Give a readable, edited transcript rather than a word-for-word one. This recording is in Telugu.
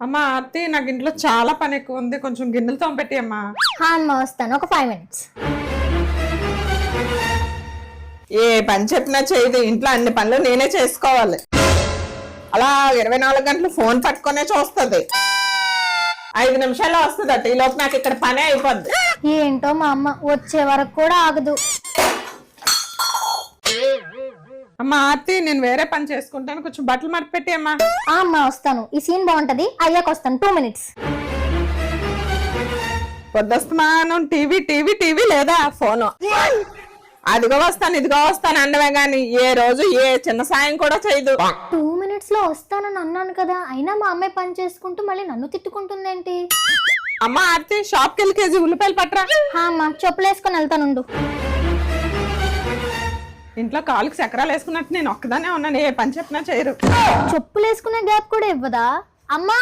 అమ్మా ఆర్తి, నాకు ఇంట్లో చాలా పని ఎక్కువ ఉంది, కొంచెం గిన్నెలు తోమపెట్టి అమ్మా. అమ్మ వస్తాను, ఒక 5 minutes. ఏ పని చెప్పినా చేయదు, ఇంట్లో అన్ని పనులు నేనే చేసుకోవాలి. అలా 24 గంటలు ఫోన్ పట్టుకునే చూస్తుంది. 5 నిమిషాల్లో వస్తుంది అట. ఈ లోపు నాకు ఇక్కడ పనే అయిపోద్ది. ఏంటో మా అమ్మ వచ్చే వరకు కూడా ఆగదు. అమ్మా ఆర్తి, నేను వేరే పని చేసుకుంటాను, కొంచెం బట్టలు మడపెట్టి అమ్మా. అమ్మ వస్తాను, ఈ సీన్ బాగుంటది, అయ్యాక వస్తాను. 2 minutes. పొద్దుస్తమానం టీవీ టీవీ టీవీ లేదా ఫోను. అదిగో వస్తాను ఇదిగో వస్తాను అండవే గాని ఏ రోజు ఏ చిన్న సాయం కూడా చేయదు. 2 minutes లో వస్తానని అన్నాను కదా, అయినా మా అమ్మాయి పని చేసుకుంటూ మళ్ళీ నన్ను తిట్టుకుంటుందేంటి? అమ్మా ఆర్తి, షాప్ కి వెళ్ళి కేజీ ఉల్లిపాయలు పట్టరా. అమ్మ చెప్పులు వేసుకొని వెళ్తానుండు. ఇంట్లో కాలుకి చక్రాలు వేసుకున్నట్టు నేను ఒక్కదానే ఉన్నాను, ఏ పని చెప్పినా చేయరు. చెప్పులు వేసుకునే గ్యాప్ కూడా ఇవ్వదా అమ్మా?